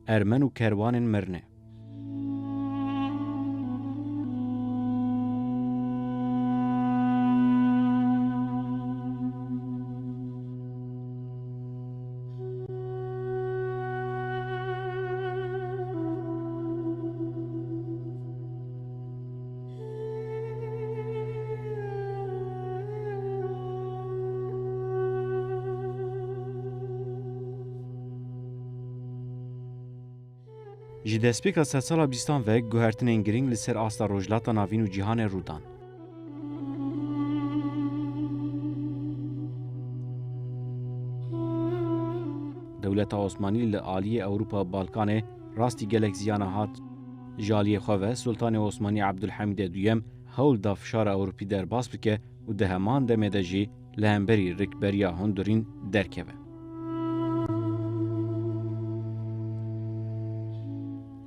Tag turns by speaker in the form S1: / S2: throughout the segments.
S1: Ermen û kerwanên mirne. Ji destpêka sedsala bîstan ve guhertinên giring li ser asta rojhilata navîn û cîhanê rûdan. Dewleta Osmanî li aliyê Ewropa Balkanê rastî gelek ziyana hat ji aliyê xwe ve Sultanê Osmanî Abdulhamîdê Duyem hewl da fişara Ewropî derbas bike û di heman demê de jî li hemberî rikberiya hundirîn derkeve.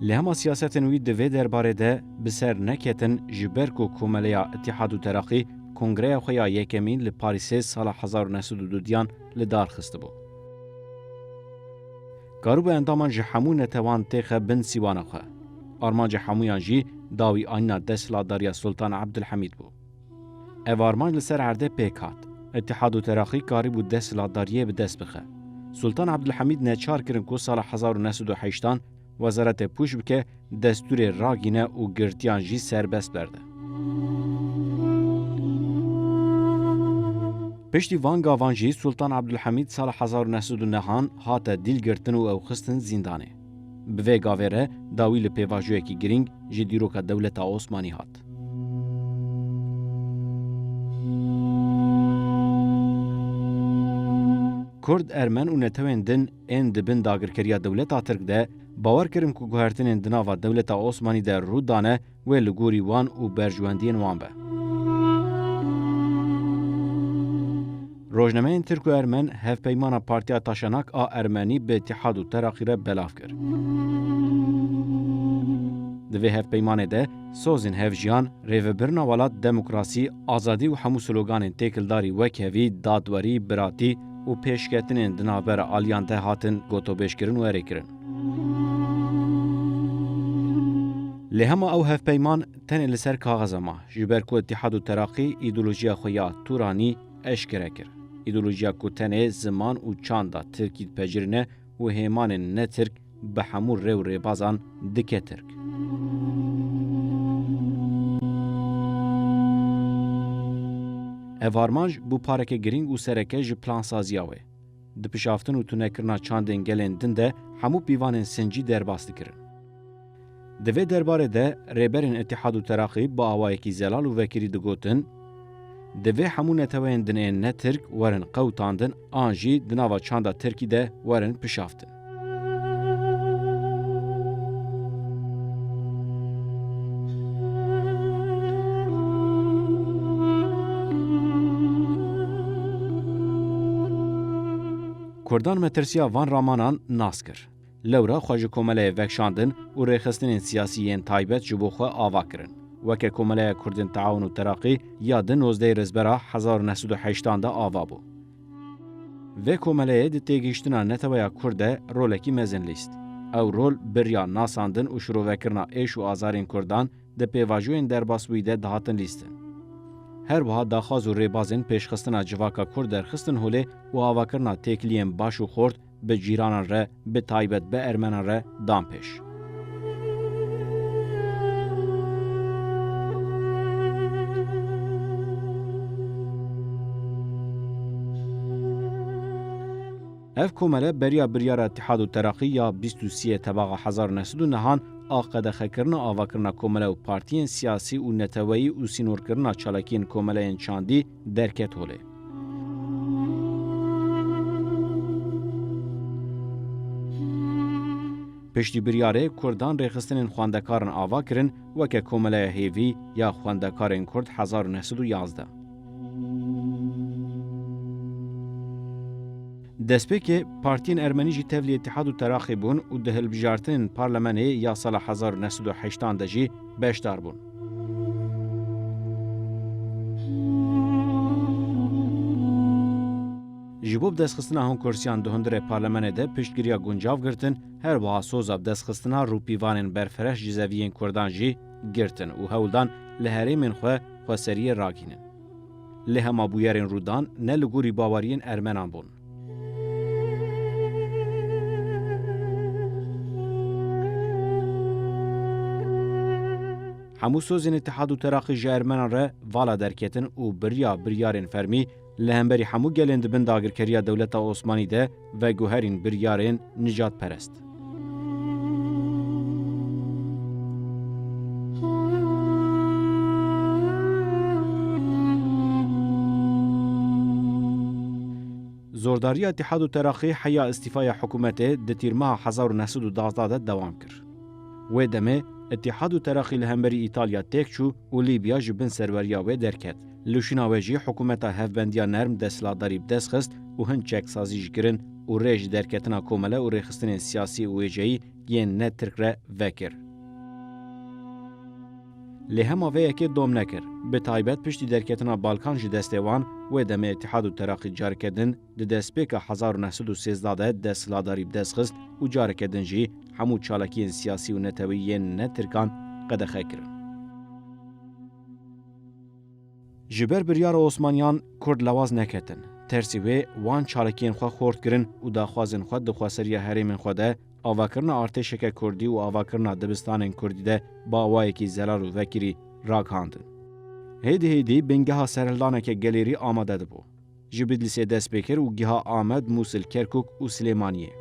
S1: Li hema siyasetên wî di vê derbarê de bi ser neketin ji ber ku Komeleya Îtihad û Teraqî Kongreya xwe ya yekemîn li Parîsê sala 1902 li dar xistibû. Garûba endaman ji hemû netewan têxe bin sîwana xwe. Armanca hemûyan jî dawî ayna desthilatdariya Sultan Abdulhamîd bû. Ev armanc li ser erdê pêk hat. Îtihad û Teraqî karîbû desthilatdariyê bi dest bixe. Sultan Abdulhamîd neçar kirin ku sala 1908 Wezaretê pûç bike, destûrê ragîne û girtiyan jî serbest berde. Piştî van gavan jî Sultan Abdulhamîd sala 1909 hate dîlgirtin û ew xistin zîndanê. Bi vê gavê re dawî li pêvajiyekî giring ji dîroka Dewleta Osmanî hat. Kurd, Ermen û netewên din ên dibin dagirkeriya Dewleta Tirk de bawer kirin ku guhertinên di nava Dewleta Osmanî de rû dane wê li gorî wan û berjwendiyên wan be. Rojnameyên Tirk û Ermen hevpeymana Partiya Taşenak a Ermenî bi Îtihad û Teraqî re belav kir. Di vê hevpeymanê de sozên hevjiyan, rêvebirina welat, demokrasî, azadî û hemû sloganên têkildarî wek hevî, dadwerî, biratî û pêşketinên di navbera aliyan de hatin gotobêjkirin û erêkirin. Lê hema ew hevpeyman tenê li ser kaxeza ma ji ber ku Îtihad û Teraqî îdeolojiya xwe ya Turanî eşkere kir. İdeolojiya ku tenê ziman û çanda Tirkî dipejirîne û hêmanên netirk bi hemû rêw û rêbazan dike Tirk. Ev armanc bû pareke giring û sereke ji plansaziya wê. Di pişaftin û tunekirina çandên gelên din de hemû pîvanên sincî derbas dikirin. Di vê derbarê de rêberên Îtihad û Teraqî bi awayekî zelal û vekirî digotin, di vê hemû neteweyên dinên netirk werin qewtandin an jî di nava çanda Tirkî de werin pişaftin. Kurdan metirsiya van ramanan nas kir. Lewra xwe ji komeleyê vekşandin û rêxistinên siyasî yên taybet ji bo xwe ava kirin. Weke Komeleya Kurdên Teawun û Teraqî ya di 19 Rizbera 1908 de ava bû. Vê komeleyê di têgihiştina neteweya Kurd de rolekî mezin lîst. Ew rol birya nasandin û şirovekirina êş û azarên Kurdan di pêvajoyên derbasbûyî de dihatin lîstin. Her wiha daxwaz û rêbazên pêşxistina civaka Kurd derxistin holê û avakirina têkiliyên baş û xort bi cîranan re, bi taybet bi Ermenan re dan pêş. Ev komele beriya biryara Îtihad û Teraqî ya 23 tebaxa 1909 a qedexekirina avakirina komele û partiyên siyasî û neteweyî û sînorkirina çalakiyên komeleyên çandî derket holê. Piştî biryarê Kurdan rêxistinên xwendekarin ava kirin weke komeleya hêvî ya xwendekarên Kurd 1911. Destpêkê partiyên Ermenî jî tevlî Îtihad û Teraqî bûn û di hilbijartinên parlamenê ya sala 1908 de jî beşdar bûn. Ji bo destxistina hûn kursiyan di hundirê parlemenê de piştgiriya guncav girtin, her wiha soza destxistina rûpîvanên berfireş ji zeviyên Kurdan jî girtin û hewldan li herêmên xwe xweseriyê ragînin. Lê hema bûyerên Rûdan ne li gorî baweriyên Ermenan bûn. Hemû sozên Îtihad û Teraqî ji Ermenan re vala derketin û biryarên fermî li hemberî hemû gelên dibin dagirkeriya Dewleta Osmanî de veguherîn biryarên nijadperest. Zordariya Îtihad û Teraqî heya îstîfaya hikûmetê di tîrmeha 1912 de dewam kir. Wê demê Îtihad û Teraqî li hemberî Îtalya têk çû û Lîbya ji bin serweriya wê derket. Li şîna wê jî hikûmeta hevbendiya nerm desthilatdarî bi dest xist û hin çeksazî jî kirin û rê ji derketina komele û rêxistinên siyasî û wêjeyî yên Nettirk re vekir. Lê hema vê yekê dom nekir. Bi taybet piştî derketina Balkan ji destê wan, wê demê Îtihad û Teraqî careke din di destpêka 1913 de desthilatdarî bi dest xist û careke din jî hemû çalakiyên siyasî û netewî yên Nettirkan qedexe kirin. Ji ber biryara Osmaniyan Kurd lewaz neketin. Tersî wê wan çalakiyên xwe xort kirin û daxwazên xwe di xweseriya herêmên xwe de avakirina artêşeke Kurdî û avakirina dibistanên Kurdî de bi awayekî zelal û vekirî raghandin. Hêdî bingeha serhildaneke gelêrî amade dibû. Ji Bidlîsê dest pê kir û giha Amed, Musil, Kerkûk û Silêmaniyê.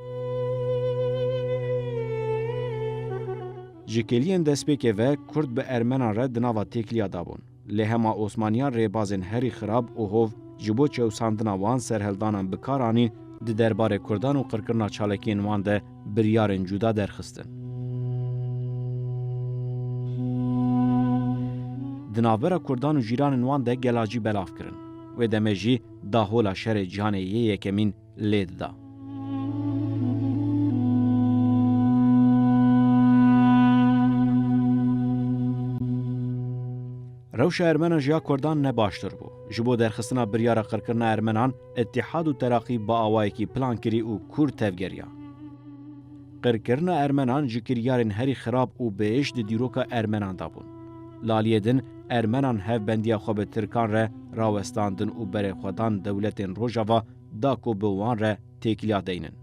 S1: Ji keliyên destpêkê ve Kurd bi Ermenan re di nava têkiliya dabûn. Lê hema Osmaniyan rêbazên herî xirab û hov ji bo çewsandina wan serhildanan bi kar anîn di derbarê Kurdan û qirkirina çalakiyên wan de biryarên cuda derxistin. Di navbera Kurdan û jîranên wan de gelajî belav kirin. Wê demê jî dahola şerê cîhanê yê yekemîn lê dida. Rewşa Ermenan jiya Kurdan ne baştir bû. Ji bo derxistina biryara qirkirina Ermenan, Îtihad û Teraqî bi awayekî plan kirî û Kurd tevgeriya. Qirkirina Ermenan ji kiryarên herî xirab û bêş di dîroka Ermenan da bûn. Laliyê din Ermenan hevbendiya xwe bi Tirkan re rawestandin û berê xwedan dewletên Rojava da ku bi wan re têkiliya deynin.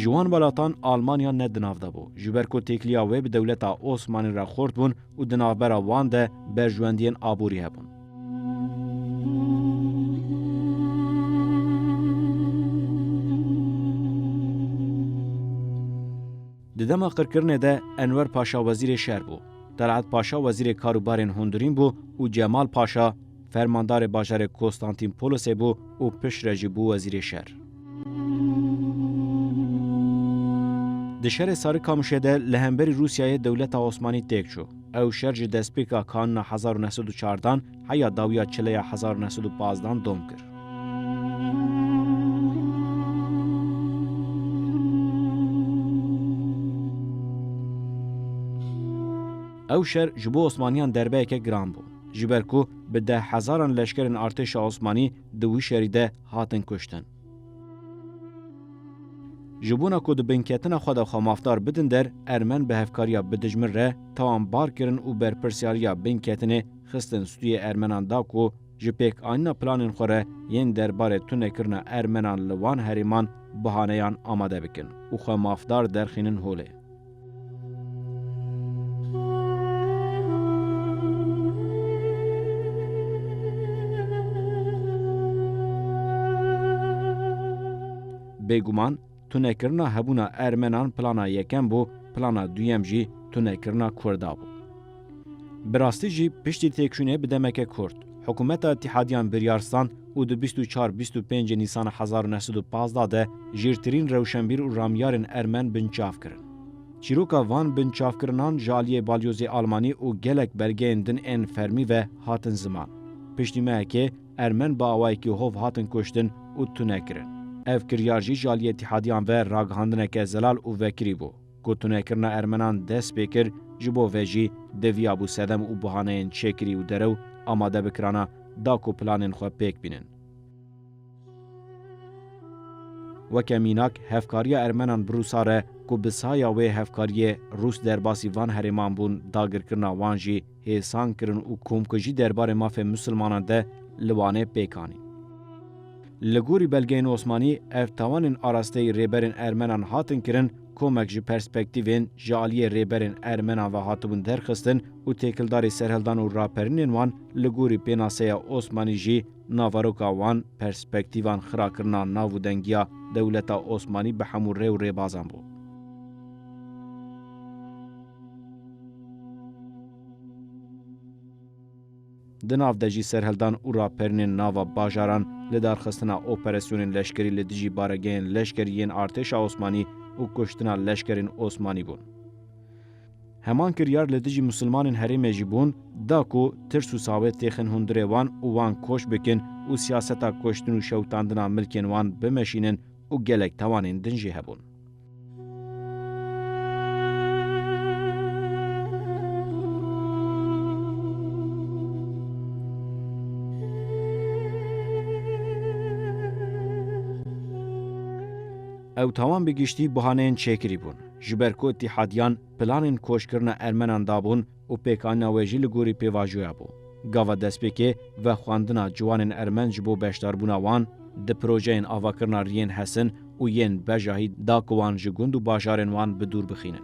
S1: Ji wan welatan Almanya ne di nav de bû. Ji ber ku têkiliya wê bi Dewleta Osmanî re xort bûn û di navbera wan de berjwendiyên aborî hebûn. Di dema qirkirinê de Enwer Paşa wezîrê şer bû. Talat Paşa wezîrê karûbarên hundirîn bû û Cemal Paşa fermandarê bajarê Konstantînpolosê bû û piştre jî bû wezîrê şer. Di şerê Sarıkamışê de li hemberî Rûsyayê Dewleta Osmanî têk çû. Ew şer ji destpêka kanûna 1904 heya dawiya çileya 1915 dom kir. Ew şer ji bo Osmaniyan derbeyeke giran bû. Ji ber ku bi 10,000 leşkerên artêşa Osmanî di wî şerî de hatin kuştin. Ji bona ku di binketina xwe de xwe mafdar bidin der, Ermen bi hevkariya bidijmin re tawan bar kirin û berpirsyariya binketinê xistin stûyê Ermenan da ku ji pêkanîna planên xwe re yên derbarê tunekirina Ermenan li wan herêman bihaneyan amade bikin û xwe mafdar derxînin holê. Bêguman tunekirina hebûna Ermenan plana yekem bû, plana duyem jî tunekirina Kurda bû. Bi rastî jî piştî têkşûnê bi demeke Kurd, Hikûmeta Îtihadiyan Biryaristan û di 24-25 Nîsana 1915 de jêrtirîn rewşenbîr û ramyarên Ermen binçav kirin. Çîroka van binçavkirinan ji aliyê balyozê Almanî û gelek belgeyên din ên fermî ve hatin ziman. Piştî mehekê Ermen bi awayekî hov hatin kuştin û tunekirin. ev kiryar jî jaliyê îtihadiyan ve ragihandineke zelal û vekirî bû. Gotunekirina Ermenan dest pê kir ji bo ve jî deviya bû sedem û buhaneyên çêkirî û derew amade bikirana da ku planên xwe pêk bînin. Weke mînak hevkariya Ermenan bi Rûsa re ku bi saya wê hevkariyê Rûs derbasî van herêman bûn dagirkirina wan jî hêsan kirin û komkujî derbarê mafê Musilmanan de li Wanê pêkanîn. Li gorî belgeyên Osmanî ev tawanên arasteyî rêberên Ermenan hatin kirin komek ji perspektîvên ji aliyê rêberên Ermenan ve hatibûn derxistin û têkildarê serhildan û raperînên wan li gorî pênaseya Osmanî jî navaroka wan perspektîvan xirakirina nav û dengiya dewleta Osmanî bi hemû rê û rêbazan bû. Di nav de jî serhildan û raperînên nava bajaran li darxistina operasyonên leşkerî li dijî baregehên leşkerî yên artêşa Osmanî û kuştina leşkerên Osmanî bûn. Heman kiryar li dijî Musilmanên herêmê jî bûn da ku tirs û sawet têxin hundirê wan û wan koş bikin û siyaseta koştin û şewtandina milkên wan bimeşînin û gelek tawanên din jî hebûn. Ew tawan bi giştî buhaneyên çêkirî bûn. Ji ber ku îtihadiyan planên koşkirina Ermenan dabûn û pêkanîna wê jî li gorî pêvajoya bû. Gava destpêkê ve xwandina ciwanên Ermen ji bo beşdarbûna wan di projeyên avakirina riyên Hesin û yên bejahî da ku wan ji gund û bajarên wan bi dûr bixînin.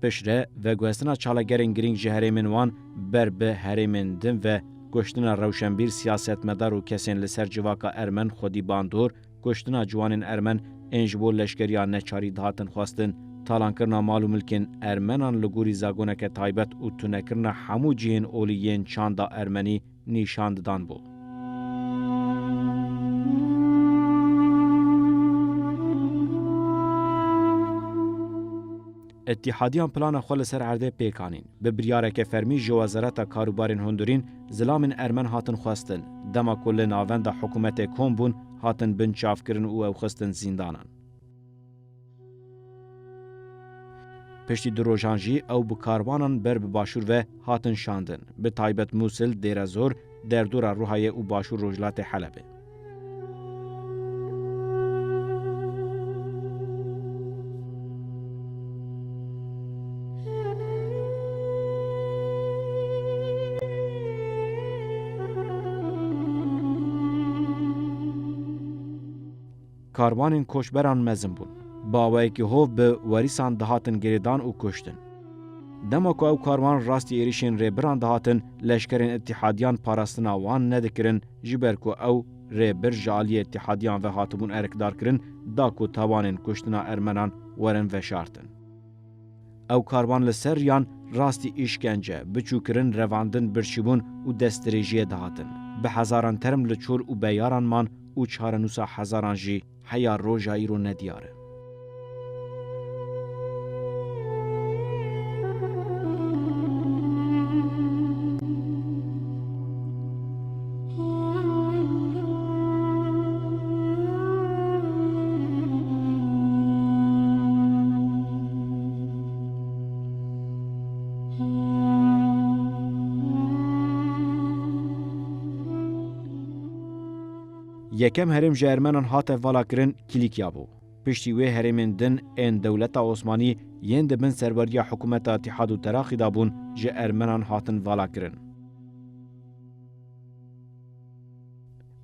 S1: Piştre veguhestina çalagerên girîng ji herêmên wan ber bi herêmên din ve koştina rewşenbîr siyasetmedar û kesên li ser civaka Ermen xwedî bandor, koştina ciwanên Ermen ên ji bo leşkeriya neçarî dihatin xwestin, talankirina mal û milkên Ermenan li gorî zagoneke taybet û tunekirina hemû cihên olî yên çanda Ermenî nîşan didan bû. Îtihadiyan plana xwe li ser erdê pêkanîn. Bi biryareke fermî ji Wezareta Karûbarên Hundirîn zilamên Ermen hatin xwestin. Dema ku li navenda hikûmetê kom bûn hatin bin çavkirin û ew xistin zîndanan. Piştî du rojan jî ew bi karvanan ber bi başûr ve hatin şandin. Bi taybet Musil, Dêrezor, derdora Ruhayê û başûr Rojhilatê Helebê. Karvanên koşberan mezin bûn. Bawayekî hov bi werîsan dihatin girêdan û kuştin. Dema ku ew karvan rastî êrişên rêbiran dihatin, leşkerên îtihadiyan parastina wan nedikirin ji ber ku ew rêbir ji aliyê îtihadiyan ve hatibûn erkdarkirin da ku tawanên kuştina Ermenan werin veşartin. Ew karvan li ser yan rastî îşkence, biçûkirin, revandin, birçîbûn û destdirêjiyê dihatin. Bi hezaran term li çûr û beyaran man û çarenûsa hezaran jî heya roja îro nediyar e. Yekem herêm ji Ermenan hat ev valakirin Kilîkya bû. Piştî wê herêmên din ên dewleta Osmanî yên dibin serweriya hikûmeta Îtihad û Teraqî da bûn ji Ermenan hatin valakirin.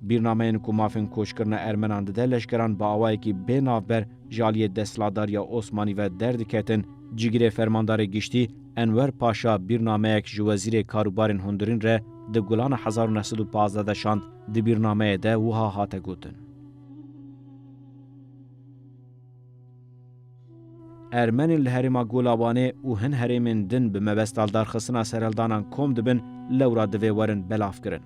S1: Bîrnameyên ku mafên koçkirina Ermenan dide leşkeran bi awayekî bênavber ji aliyê desthilatdariya Osmanî ve derdiketin, cigirê fermandarê giştî Enwer Paşa bîrnameyek ji Wezîrê Karûbarên Hundirîn re di Gulana 1915 de şand, di bîrnameyê de wiha hate gotin. Ermenên li herêma Golabanê û hin herêmên din bi mebesta darxistina serhildanan kom dibin, lewra divê werin belavkirin.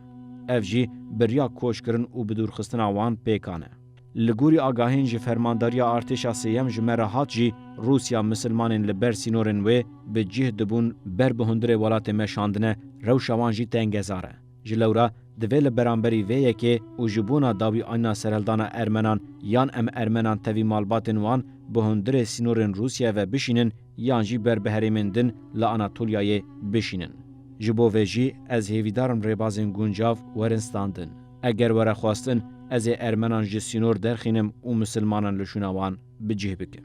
S1: Ev jî birya koçkirin û bi dûrxistina wan pêkan e. لگوری آگاهین جی فرمانداریا ارتشا سیم جمراهات جی روسیا مسلمانین لبر سینورن و به جه دبون بر بهندره ولات مشاندنه روشوان جی تنگزاره. جلورا دوی لبرانبری ویه که او جبونا داوی آنا سرهلدانا ارمنان یان ام ارمنان تاوی مالباتن وان بهندره سینورن روسیا و بشینن یان جی بر بهریمندن لاناتولیای بشینن. جبو ویجی از هیویدارم ریبازن گونجاو ورنستاندن. اگر وره خواستن از ارمنان جی سینور درخینم و مسلمانان لشوناوان بجه بکن.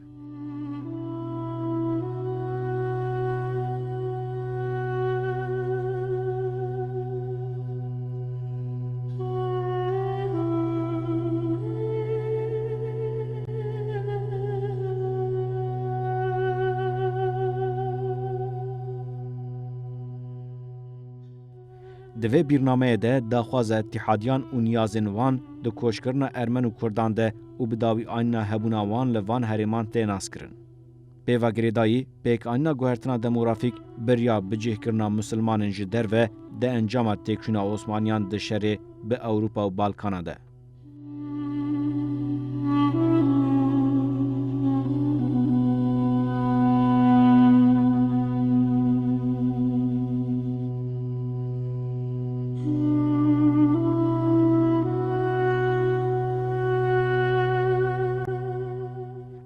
S1: دوی برنامه ده داخواز اتحادیان و نیازن وان ده کوشکرنا ارمن و کردان ده و بداوی آننا هبونا وان لوان هریمان تیناس کرن. پیوا گریدایی پیک آننا گوهرتنا دموگرافیک بریا بجه کرنا مسلمانن جدر و ده انجام تکشونا عثمانیان ده شره به اوروپا و بالکانا ده.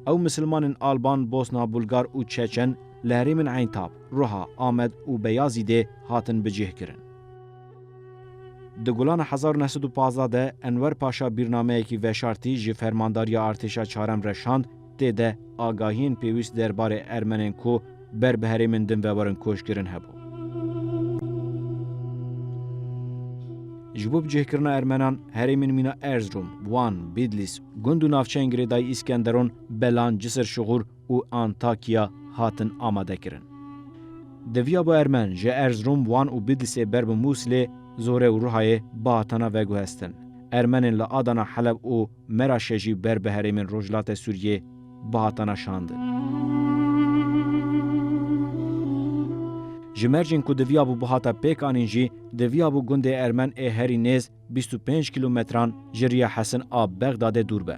S1: او مسلمان آلبان، بوسنا، بلغار و چچن لهریمن عینتاب، روها، آمد و بیازیده هاتن بجه کرن. دگولان 1915 ده انور پاشا برنامه کی وشارتی جی فرمانداریا ارتشا چارم رشاند ده آگاهین پیوست درباره ارمنن کو بر بهریمن دن و برن کوش کرن هبو. جبوب جه کرنا ارمنان هریمن مینا ارزروم، وان، بیدلیس، گندو نافچنگ ریدای اسکندرون، بلان، جسر شغور و آنتاکیا هاتن آماده کرن. دویا با ارمن جه ارزروم، وان و بیدلیس برب موسله زوره و روحای باطنا وگو هستن. ارمنن لآدانا حلب و مراشجی بر به هریمن روجلات سوریه باطنا شاندن. جمرجن کو دویا بو بهاتا پیکانین جی دویا بو گنده ارمن هری نیز 25 کیلومتران جریه حسن آب بغداد دور به.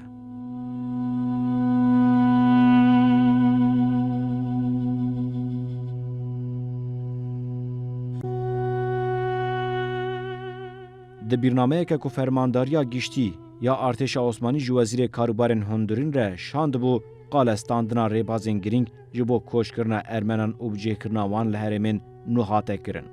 S1: ده برنامه که فرمانداریا گشتی یا ارتش عثمانی جو وزیر کاروبارن هندورین ره شاند بو قالستاندنا ریبازین گرینگ جبو کوش کرنا ارمنان و بجه کرنا وان لهرمن نو هاته کرن.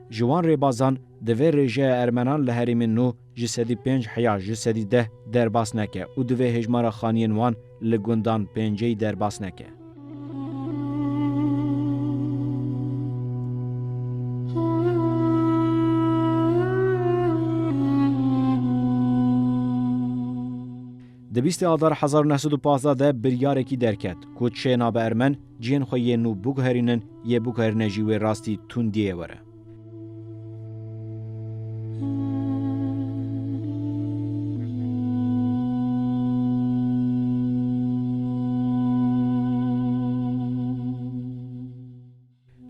S1: جوان ریبازان دوی رژه ارمنان لهرمن نو جسدی 5 حیا جسدی 10 درباس نکه و دوی هجمارا خانین وان لگندان 5 درباس نکه. دبیست آذر 1915 ده بریارکی درکت که چه ناب ارمن جین خوی نو بگهرینن یه بگهرنه جیوه راستی توندیه وره.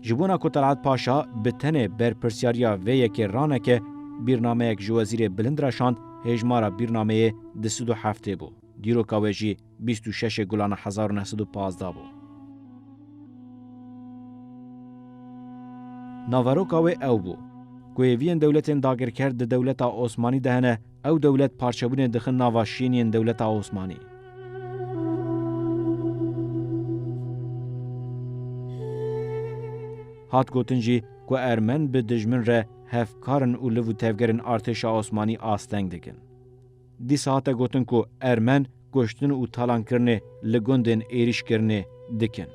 S1: جبونا که طلعت پاشا به تنه بر پرسیاریا و یکی رانه که برنامه یک جوازیر بلند رشاند هجمارا برنامه 27 بو. دیرو کاوجی 26 گلان 1915 بو. ناوارو کاوه او بو. کویوین دولتین داگر کرد دولت عثمانی دهنه او دولت پارچبون دخن ناواشینین دولت عثمانی. هات گوتنجی که ارمن به دجمن ره هفکارن و لو تفگرن ارتش عثمانی آستنگ دکن. دی ساعت گوتن که ارمن گشتن و تالان کرنه لگندن ایریش کرنه دکن.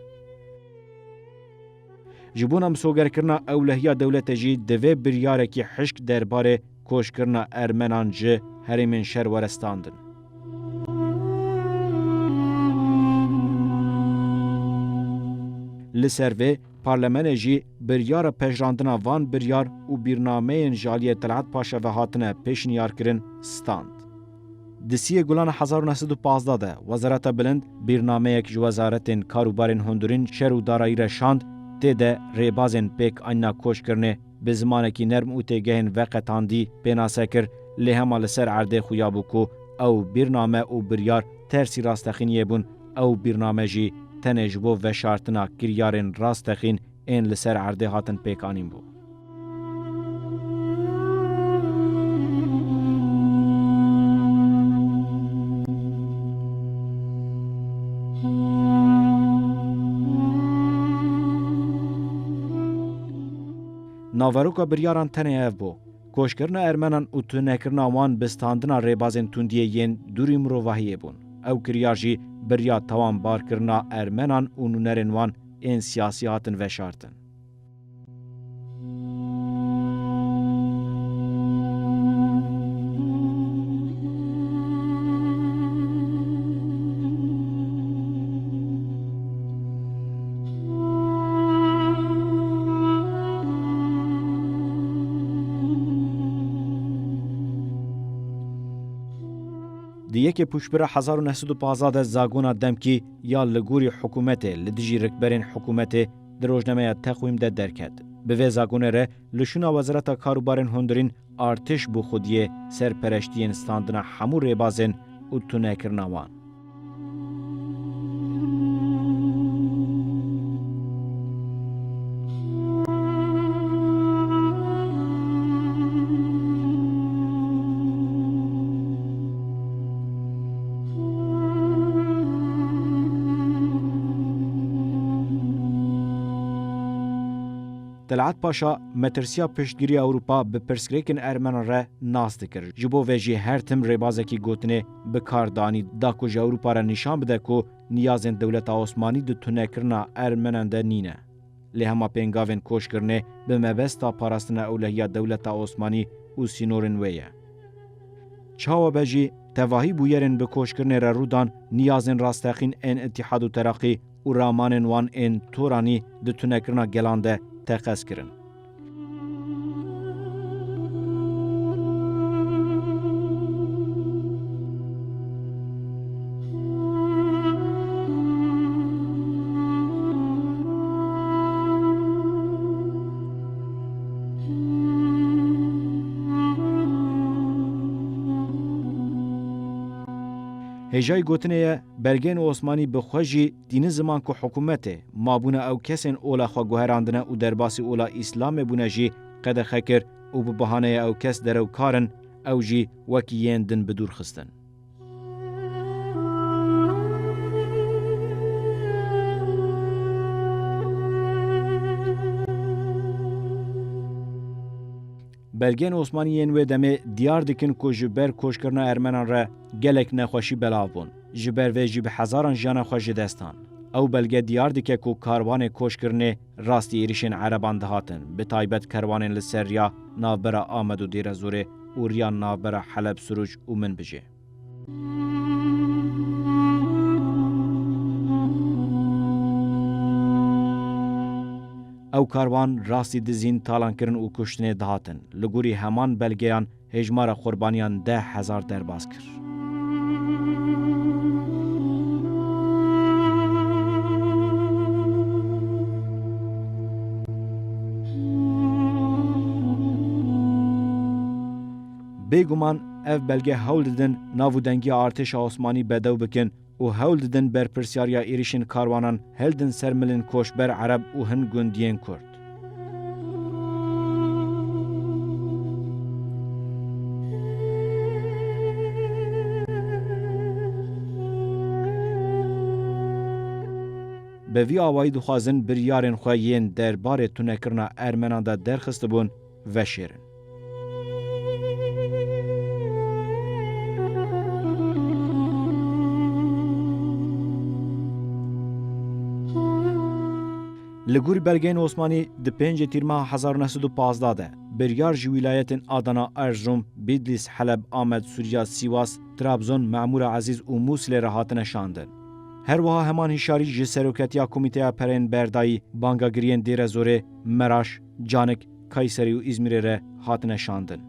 S1: جبونا مسوگر کرنا اولهیا دولت جی دوی بریاره کی حشک درباره کوش کرنا ارمنان جه هریمن شر ورستاندن. لسروه پارلمان جی بریار پجراندنا وان بریار و برنامه جالی طلعت پاشا و هاتنه پیشنیار کرن ستاند. دسیه گلان 1915 ده وزارت بلند برنامه یک وزارتین کاروبارین هندورین شر و دارایی رشاند تیده ریبازین پیک آننا کوش کرنه به زمانه کی نرم و تیگهن وقتاندی بیناسه کر لیهما لسر عرده خویابو کو او برنامه او بریار ترسی راستخینیه بون او برنامه جی تنجبو و شارتنا کریارن راستخین این لسر عرده هاتن پیکانیم بو. ناوروکا بریاران تنه اف بو. کوشکرنا ارمنان او تونکرنا وان بستاندنا ریبازن توندیه ین دوری مروواهیه بون. او کریار جی بریا توان بار کرنا ارمنان او نونرن وان این سیاسی هاتن و شارتن. دیگه که پوشبره 1915 زاگونا دمکی یا لگوری حکومت لدیجی رکبرین حکومت دروجنمه تقویم ده درکد. به وی زاگونه ره لشونا وزارت کاروبارن هندرین ارتش بو خودیه سرپرشتین ستاندنا همو ریبازن او تونه کرناوان. طلعت پاشا مترسیا پشتگیری اوروپا به پرسکریکن ارمنان را ناس دکر. جبو ویجی هر تم ریبازکی گوتنه بکاردانی دا کج اوروپا را نشان بده که نیازن دولت عثمانی دو تونه کرنا ارمنان ده نینه. لی هما پینگاوین کوش کرنه به مبستا پاراستن اولهیا دولت عثمانی او سینورن ویه. چاوا بجی تواهی بویرن به کوش کرنه را رودان نیازن راستخین این اتحاد و ترقی و رامانن وان این تورانی دو تونه کرنا گلانده تقص کرن. هجای گوتنه بلگین عثمانی بخوجی دین زمان که حکومت مابونه او کسین اولا خوا گوهراندنه او درباسی اولا اسلام بونه جی قد خکر او به بحانه او کس درو کارن او جی وکی یندن بدور خستن. بلگین عثمانیین و دمه دیار دکن که جبر کوش کرنا ارمنان را گلک نخوشی بلاو بون. جبر و جب هزاران جان خوش دستان. او بلگه دیار دکه که کاروان کوش کرنه راستی ایریشن عربان دهاتن. به تایبت کاروان لسریا نابرا آمد و دیر زوره اوریان نابرا حلب سروج و من بجه. او کاروان راستی دزین تالان کرن و کشتنه دهاتن. لگوری همان بلگیان هجمار قربانیان 10,000 درباز کر. بیگمان اف بلگه هول ددن ناو دنگی ارتش عثمانی بدو بکن و هول ددن بر پرسیاریا ایریشن کاروانان هلدن سرملن کوشبر عرب و هن گندین کرد. به وی آوایی دخوازن بریارن خواهین درباره تونکرنا ارمنان دا درخست بون و شیرن. لگوری بلگین عثمانی د 5 تیر ماه 1915 ده بریار جی ولایتن آدانا ارزروم بیدلیس حلب آمد سوریا سیواس ترابزون معمور عزیز و موسل رهاتن شاندن. هر وها همان هشاری جی سروکتیا کمیته پرین بردایی بانگاگرین دیر زوره مراش جانک کایسری و ازمیر ره هاتن شاندن.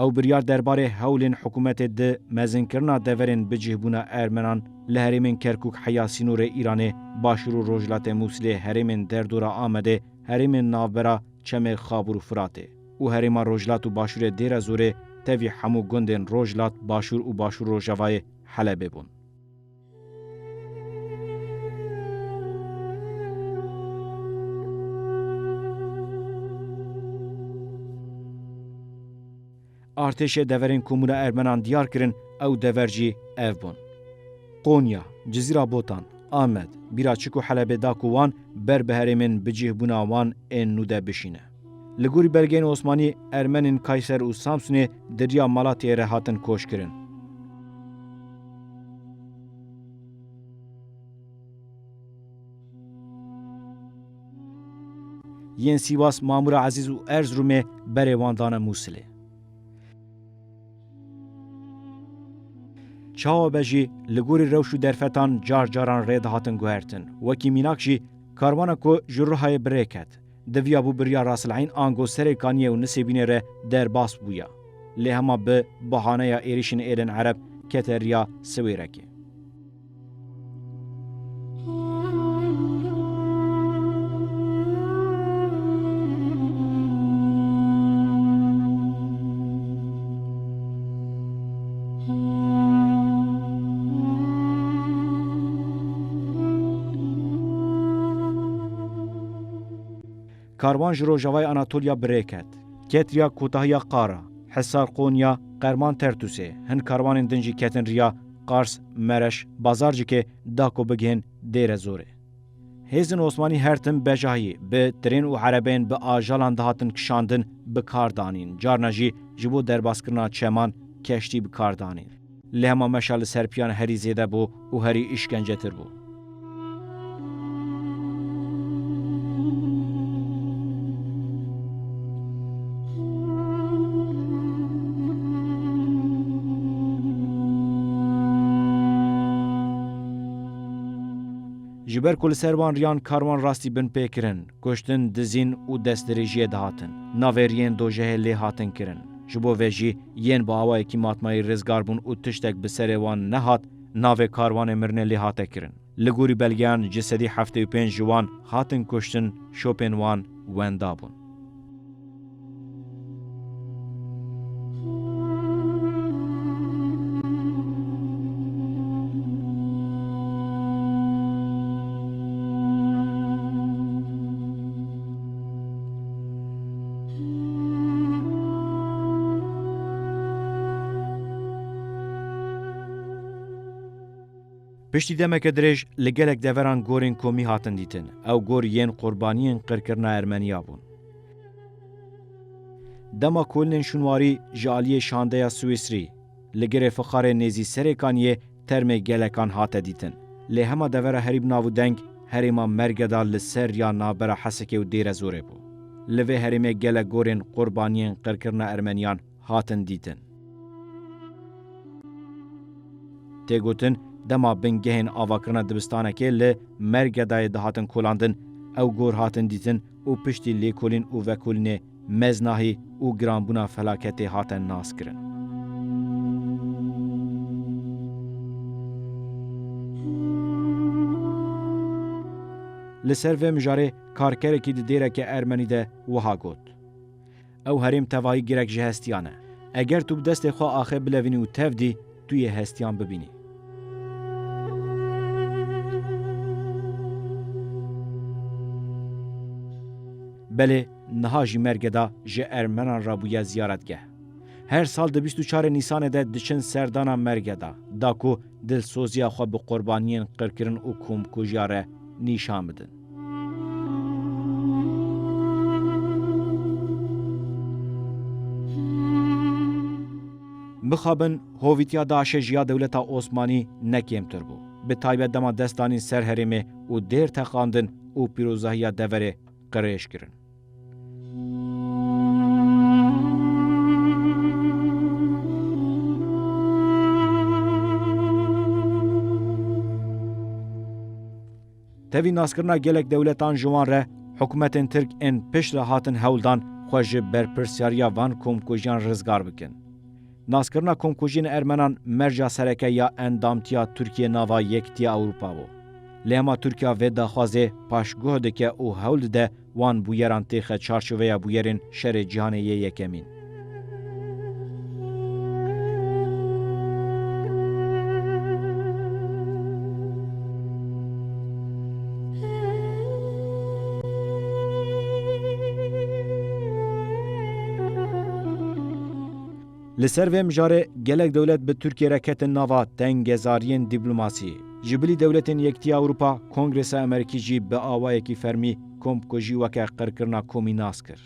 S1: او بریار درباره هولین حکومت ده مزنکرنا دورین بجهبونا ارمنان لهرمین کرکوک حیاسینور ایران باشور و روجلات موسل هرمین دردورا آمده هرمین ناوبرا چم خابور فراته و هرما روجلات و باشور دیر زوره توی همو گندن روجلات باشور و باشور روجوای حلبه بون. ارتش دورین کومونا ارمنان دیار کرن او دورجی اف بون. قونیا، جزیره بوتان، آمد، بیراچک و حلبه داکوان بر بهرمین بجیه بوناوان این نوده بشینه. لگوری بلگین عثمانی ارمنین کایسر و سامسونه دریا مالاتی رهاتن کوش کرن. ین سیواس مامور عزیز و ارزرومه بره واندان موسله. چاو بجی لگوری روشو درفتان جار جاران رید هاتن گوهرتن وکی میناکشی کاروانا کو جروهای بریکت دویا بو بریا راس العین آنگو سرکانیه و نسیبینه ره در باس بویا لهما به بحانه یا ایریشن ایرن عرب کتریا سویرکی کاروان جرو جوای آناتولیا بریکت کتریا کوتاهیا قارا حصار قونیا قرمان ترتوسه هن کاروان دنجی کتن ریا قارس مرش بازارجی که داکو بگهن دیر زوره هیزن عثمانی هرتن بجاهی به ترین و عربین به آجالان دهاتن کشاندن بکاردانین جارنجی جبو درباسکرنا چمان کشتی بکاردانین لهما مشال سرپیان هری زیده بو و هری اشکنجه تر بو جبر کل سروان ریان کاروان راستی بن پیکرن کشتن دزین و دستریجی دهاتن ناویرین دوجه لی هاتن کرن جبو ویجی ین با آوای کی ماتمای رزگار بون و تشتک بسروان نهات ناوی کاروان مرنه لی هاته کرن لگوری بلگیان جسدی 75 جوان هاتن کشتن شوپن وان وندا بون پشتی دمک درج لگلک دوران گورین کومی هاتن دیتن او گور ین قربانین قرکرنا ارمنیا بون. دما کلن شنواری جالی شانده سویسری لگر فخار نزی سرکانیه ترم گلکان هات دیتن. لی هما دور هریب ناو دنگ هریما مرگدا لسر یا نابرا حسکه و دیر زوره بو. لوی هریمه گلک گورین قربانین قرکرنا ارمنیان هاتن دیتن. تگوتن دما بنگهن آواکرنا دبستانه که لی مرگدای دهاتن کولاندن او گور هاتن دیتن و پشتی لی کولین و وکولین مزناهی و گرانبونا فلاکتی هاتن ناس کرن. لسر و مجاره کارکره که دیره که ارمنی ده وها گوت. او هریم تواهی گرک جهستیانه. اگر تو بدست خواه آخه بلوینی و تفدی توی هستیان ببینی. بله نهاجی مرگدا جه ارمنان را بویا زیارتگه. هر سال ده 24 نیسان ده دچن سردانا مرگدا داکو دلسوزیا خو به قربانیین قرکرن و کوم کوجاره نیشان بدن. بخابن هویتیا داشه جیا دولتا عثمانی نکیمتر بو. به تایبت دما دستانی سرهرمه و دیر تخاندن و پیروزهیا دوره قریش کرن. تاوی ناسکرنا گلک دولتان جوان ره حکومتین ترک ان پشت هاتن هولدان خوش بر پرسیاریا وان کوم کوجان رزگار بکن. ناسکرنا کمکوژین ارمنان مرجا سرکه یا اندامتیا ترکیه ناوا یکتیا اوروپا بو. لما ترکیا و داخوازه پاشگوه دکه او هول ده وان بویران تیخ چارچوه یا بویرین شر جهانه یکمین. لسر و مجاره گلک دولت به ترکیه رکت ناوا تنگزارین دیپلماسی. جبلی دولتین یکتی اروپا کنگرس امریکی جی به آوای کی فرمی کمکوژی وکه قرکرنا کومی ناس کر.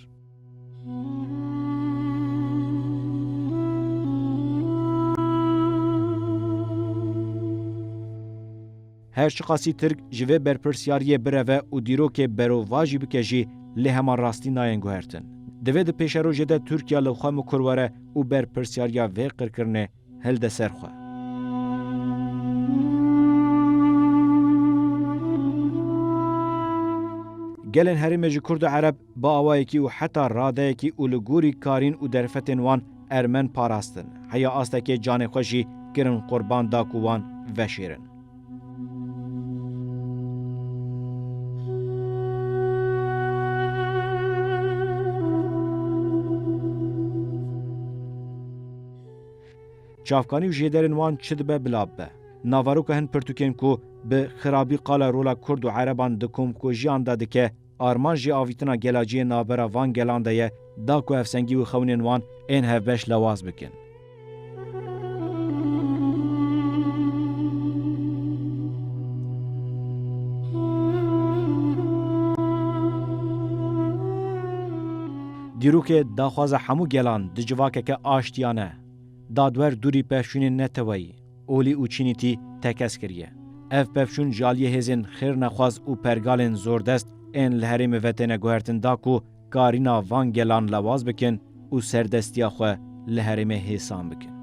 S1: هر شخصی ترک جوه برپرسیاری بروه و دیروک برو واجی بکجی لهمان راستی ناین گوهرتن. دوید پیش رو جده ترکیه لوخواه مکرواره و برپرسیاریا و قرکرنه هل ده سرخواه. گلن هریم جی کرد عرب با آوایی کی و حتی راده کی و لگوری کارین و درفتن وان ارمن پاراستن. حیا آسته که جان خوشی کرن قربان داکوان و شیرن. چافکانی و جیدرین وان چد به بلاب به. ناوارو که هن پرتوکین کو به خرابی قال رولا کرد و عربان دکم کو جیان داده که آرمان جی آویتنا گلاجی نابرا وان گلانده یه دا کو افسنگی و خونین وان این هفبش لواز بکن. دیرو که داخواز همو گلان دجواکه که آشتیانه دادور دوری پفشون نتوایی اولی او چینیتی تکس کریه. اف پفشون جالیه هزین خیر نخواز او پرگالن زوردست این لحریم وطن گوهرتن داکو کارینا وان گلان لواز بکن او سردستیا خواه لحریم حسان بکن.